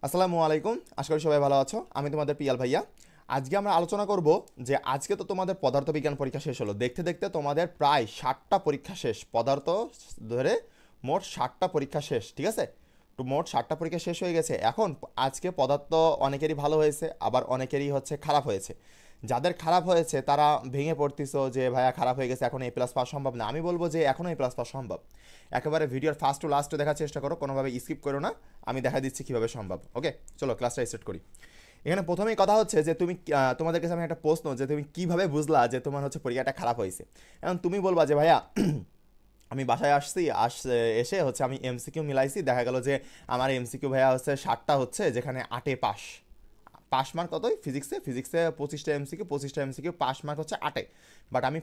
আসসালামু আলাইকুম, আশা করি সবাই ভালো আছো। আমি তোমাদের পিয়াল ভাইয়া। আজকে আমরা আলোচনা করব যে আজকে তো তোমাদের পদার্থবিজ্ঞান পরীক্ষা শেষ হলো। দেখতে দেখতে তোমাদের প্রায় 60টা পরীক্ষা শেষ, পদার্থ ধরে মোট 60টা পরীক্ষা শেষ, ঠিক আছে? তো মোট 60টা পরীক্ষা শেষ হয়ে গেছে। এখন আজকে পদার্থ অনেকেরই ভালো হয়েছে, আবার অনেকেরই হচ্ছে খারাপ হয়েছে। যাদের খারাপ হয়েছে তারা ভেঙে পড়তিছো যে ভাইয়া খারাপ হয়ে গেছে, এখন এ প্লাস পাওয়া সম্ভব না। আমি বলবো যে এখনও এ প্লাস পাওয়া সম্ভব। একেবারে ভিডিওর ফার্স্ট টু লাস্টে দেখার চেষ্টা করো, কোনোভাবে স্কিপ করো না। আমি দেখা দিচ্ছি কীভাবে সম্ভব। ওকে, চলো ক্লাসটা স্টার্ট করি। এখানে প্রথমেই কথা হচ্ছে যে তুমি তোমাদের কাছে আমি একটা প্রশ্ন, যে তুমি কিভাবে বুঝলা যে তোমার হচ্ছে পরীক্ষাটা খারাপ হয়েছে। এখন তুমি বলবা যে ভাইয়া আমি বাসায় আসছি, এসে হচ্ছে আমি এমসিকিউ মিলাইছি, দেখা গেল যে আমার এমসিকিউ ভাইয়া হচ্ছে 60টা হচ্ছে, যেখানে 8-এ পাস। পাস মার্ক কতই ফিজিক্সে 25টা এমসিকিউ, 25টা এমসিকিউ পাস মার্ক হচ্ছে 8-এ। বাট আমি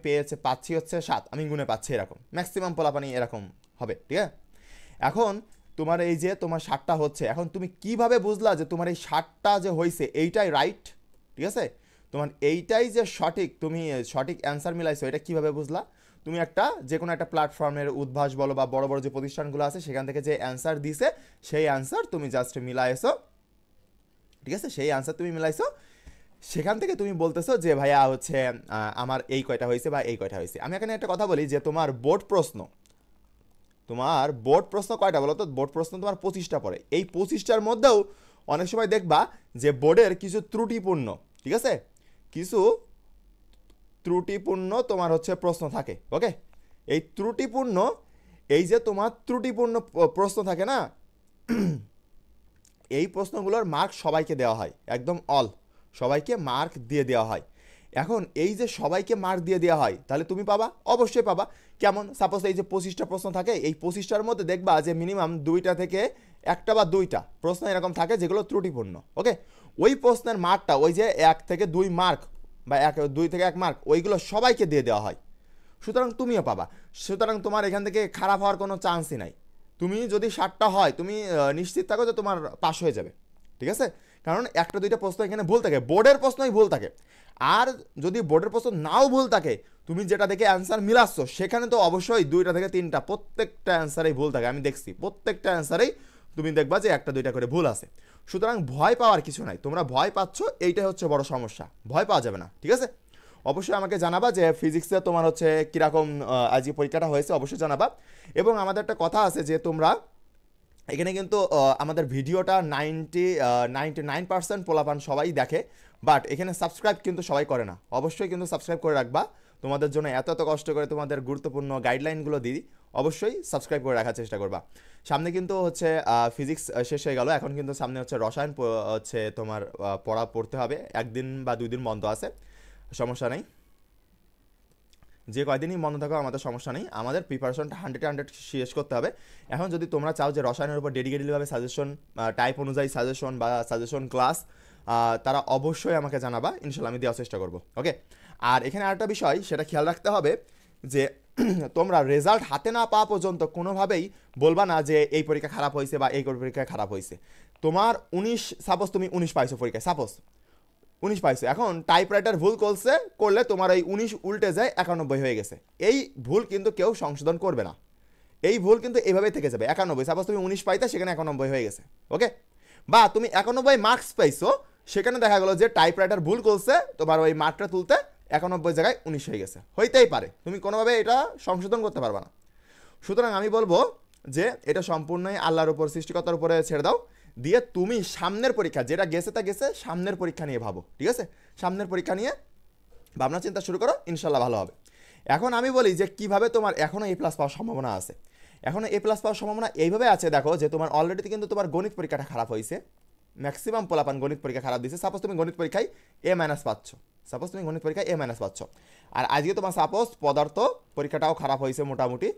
পাচ্ছি হচ্ছে 7, আমি গুনে পাচ্ছি এরকম। ম্যাক্সিমাম পোলাপানি এরকম হবে, ঠিক আছে? এখন তোমার এই যে তোমার 60টা হচ্ছে, এখন তুমি কিভাবে বুঝলা যে তোমার এই 60টা যে হয়েছে এইটাই রাইট, ঠিক আছে? তোমার এইটাই যে সঠিক, তুমি সঠিক অ্যান্সার মিলাইছো, এটা কিভাবে বুঝলা? তুমি একটা যে কোনো একটা প্ল্যাটফর্মের উদ্ভাস বলো বা বড় বড় যে প্রতিষ্ঠানগুলো আছে সেখান থেকে যে অ্যান্সার দিছে সেই অ্যান্সার তুমি জাস্ট মিলাইছো, ঠিক আছে? সেই অ্যান্সার তুমি মিলাইছো, সেখান থেকে তুমি বলতেছো যে ভাইয়া হচ্ছে আমার এই কয়টা হয়েছে বা এই কয়টা হয়েছে। আমি এখানে একটা কথা বলি যে তোমার বোর্ড প্রশ্ন কয়টা বলো তো? বোর্ড প্রশ্ন তোমার 25টা পড়ে। এই 25টার মধ্যেও অনেক সময় দেখবা যে বোর্ডের কিছু ত্রুটিপূর্ণ, ঠিক আছে, কিছু ত্রুটিপূর্ণ তোমার হচ্ছে প্রশ্ন থাকে। ওকে, এই ত্রুটিপূর্ণ, এই যে তোমার ত্রুটিপূর্ণ প্রশ্ন থাকে না, এই প্রশ্নগুলোর মার্ক সবাইকে দেওয়া হয়, একদম অল সবাইকে মার্ক দিয়ে দেওয়া হয়। এখন এই যে সবাইকে মার্ক দিয়ে দেওয়া হয়, তাহলে তুমি পাবা, অবশ্যই পাবা। কেমন? সাপোজ এই যে 25টা প্রশ্ন থাকে, এই 25টার মধ্যে দেখবা যে মিনিমাম 2টা থেকে একটা বা 2টা প্রশ্ন এরকম থাকে যেগুলো ত্রুটিপূর্ণ। ওকে, ওই প্রশ্নের মার্কটা, ওই যে 1 থেকে 2 মার্ক বা 2 থেকে 1 মার্ক, ওইগুলো সবাইকে দিয়ে দেওয়া হয়। সুতরাং তুমিও পাবা। সুতরাং তোমার এখান থেকে খারাপ হওয়ার কোনো চান্সই নাই। তুমি যদি 60টা হয়, তুমি নিশ্চিত থাকো যে তোমার পাস হয়ে যাবে, ঠিক আছে? কারণ একটা দুইটা প্রশ্ন এখানে ভুল থাকে, বোর্ডের প্রশ্নই ভুল থাকে। আর যদি বোর্ডের প্রশ্ন নাও ভুল থাকে, তুমি যেটা দেখে অ্যান্সার মিলাচ্ছ সেখানে তো অবশ্যই 2টা থেকে 3টা প্রত্যেকটা অ্যান্সারেই ভুল থাকে। আমি দেখছি প্রত্যেকটা অ্যান্সারেই তুমি দেখবা যে 1-2টা করে ভুল আছে। সুতরাং ভয় পাওয়ার কিছু নাই। তোমরা ভয় পাচ্ছ, এইটাই হচ্ছে বড় সমস্যা। ভয় পাওয়া যাবে না, ঠিক আছে? অবশ্যই আমাকে জানাবা যে ফিজিক্সে তোমার হচ্ছে কীরকম আজকে পরীক্ষাটা হয়েছে, অবশ্যই জানাবা। এবং আমাদের একটা কথা আছে যে তোমরা এখানে কিন্তু আমাদের ভিডিওটা 99% পোলাপান সবাই দেখে, বাট এখানে সাবস্ক্রাইব কিন্তু সবাই করে না। অবশ্যই কিন্তু সাবস্ক্রাইব করে রাখবা। তোমাদের জন্য এত এত কষ্ট করে তোমাদের গুরুত্বপূর্ণ গাইডলাইনগুলো দিই, অবশ্যই সাবস্ক্রাইব করে রাখার চেষ্টা করবা। সামনে কিন্তু হচ্ছে ফিজিক্স শেষ হয়ে গেল, এখন কিন্তু সামনে হচ্ছে রসায়ন হচ্ছে তোমার পড়তে হবে। 1 দিন বা 2 দিন বন্ধ আছে, সমস্যা নেই। যে কয়দিনই বন্ধ থাকো আমাদের সমস্যা নেই, আমাদের প্রিপারেশনটা 100 শেষ করতে হবে। এখন যদি তোমরা চাও যে রসায়নের উপর ডেডিকেটেডভাবে সাজেশন, টাইপ অনুযায়ী সাজেশন বা সাজেশন ক্লাস, তারা অবশ্যই আমাকে জানাবা, ইনশাল্লাহ আমি দেওয়ার চেষ্টা করবো। ওকে, আর এখানে আরেকটা বিষয় সেটা খেয়াল রাখতে হবে যে তোমরা রেজাল্ট হাতে না পাওয়া পর্যন্ত কোনোভাবেই বলবা না যে এই পরীক্ষা খারাপ হয়েছে বা এই পরীক্ষা খারাপ হয়েছে। তোমার সাপোজ তুমি 19 পাইছো পরীক্ষায়, সাপোজ 19 পাইছো, এখন টাইপরাইটার ভুল করলে তোমার এই 19 উল্টে যায় 91 হয়ে গেছে। এই ভুল কিন্তু কেউ সংশোধন করবে না, এই ভুল কিন্তু এইভাবেই থেকে যাবে 91। সাপোজ তুমি 19 পাইতে, সেখানে 91 হয়ে গেছে। ওকে, বা তুমি 91 মার্কস পাইছো, সেখানে দেখা গেলো যে টাইপরাইটার ভুল করছে, তোমার ওই মার্কটা তুলতে 91 জায়গায় 19 হয়ে গেছে। হইতেই পারে, তুমি কোনোভাবে এটা সংশোধন করতে পারবে না। সুতরাং আমি বলবো যে এটা সম্পূর্ণই আল্লাহর উপর, সৃষ্টিকর্তার উপরে ছেড়ে দাও, দিয়ে তুমি সামনের পরীক্ষা, যেটা গেছে তা গেছে, সামনের পরীক্ষা নিয়ে ভাবো, ঠিক আছে? সামনের পরীক্ষা নিয়ে ভাবনা চিন্তা শুরু করো, ইনশাল্লাহ ভালো হবে। এখন আমি বলি যে কিভাবে তোমার এখনও A+ পাওয়ার সম্ভাবনা আছে। এখনও A+ পাওয়ার সম্ভাবনা এইভাবে আছে, দেখো যে তোমার অলরেডি কিন্তু তোমার গণিত পরীক্ষাটা খারাপ হয়েছে। ম্যাক্সিমাম পোলাপান গণিত পরীক্ষা খারাপ দিচ্ছে। সাপোজ তুমি গণিত পরীক্ষায় A- পাচ্ছ, আর আজকে তোমার সাপোজ পদার্থ পরীক্ষাটাও খারাপ হয়েছে মোটামুটি।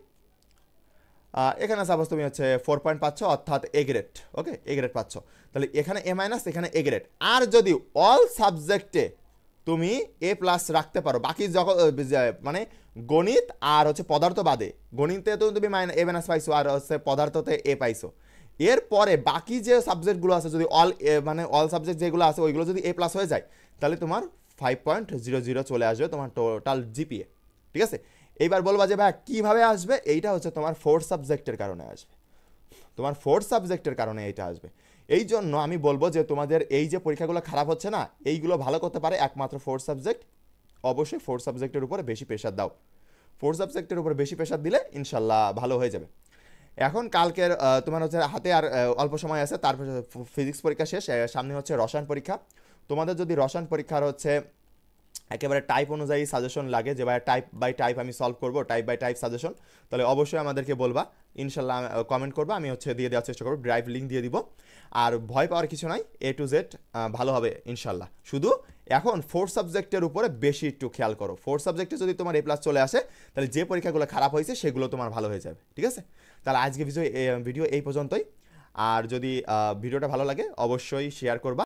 এখানে সাপোজ তুমি হচ্ছে 4 পয়েন্ট পাচ্ছ, অর্থাৎ A grade. Okay, A grade পাচ্ছ, তাহলে এখানে A-, এখানে এ গ্রেড। আর যদি অল সাবজেক্টে তুমি A+ রাখতে পারো, বাকি যখন মানে গণিত আর হচ্ছে পদার্থ বাদে, গণিতে তো তুমি A- পাইছো, আর হচ্ছে পদার্থতে এ পাইছো, এরপরে বাকি যে সাবজেক্টগুলো আছে যদি অল সাবজেক্ট যেগুলো আছে ওইগুলো যদি A+ হয়ে যায়, তাহলে তোমার 5.00 চলে আসবে তোমার টোটাল জিপিএ, ঠিক আছে? এইবার বলবা যে ভাই কীভাবে আসবে, এইটা হচ্ছে তোমার 4 সাবজেক্টের কারণে আসবে, তোমার 4 সাবজেক্টের কারণে এইটা আসবে। এই জন্য আমি বলবো যে তোমাদের এই যে পরীক্ষাগুলো খারাপ হচ্ছে না, এইগুলো ভালো করতে পারে একমাত্র 4 সাবজেক্ট। অবশ্যই 4 সাবজেক্টের উপরে বেশি প্রেশার দাও, 4 সাবজেক্টের উপরে বেশি প্রেশার দিলে ইনশাল্লাহ ভালো হয়ে যাবে। এখন কালকের তোমার হচ্ছে হাতে আর অল্প সময় আছে, তারপর ফিজিক্স পরীক্ষা শেষ, সামনে হচ্ছে রসায়ন পরীক্ষা। তোমাদের যদি রসায়ন পরীক্ষার হচ্ছে একেবারে টাইপ অনুযায়ী সাজেশন লাগে, যে ভাই টাইপ বাই টাইপ আমি সলভ করবো, টাইপ বাই টাইপ সাজেশন, তাহলে অবশ্যই আমাদেরকে বলবা, ইনশাল্লাহ কমেন্ট করবা, আমি হচ্ছে দিয়ে দেওয়ার চেষ্টা করবো, ড্রাইভ লিঙ্ক দিয়ে দিব। আর ভয় পাওয়ার কিছু নাই, A to Z ভালো হবে ইনশাল্লাহ। শুধু এখন 4 সাবজেক্টের উপরে বেশি একটু খেয়াল করো, 4 সাবজেক্টে যদি তোমার A+ চলে আসে, তাহলে যে পরীক্ষাগুলো খারাপ হয়েছে সেগুলো তোমার ভালো হয়ে যাবে, ঠিক আছে? তাহলে আজকে ভিডিও এই পর্যন্তই। আর যদি ভিডিওটা ভালো লাগে অবশ্যই শেয়ার করবা।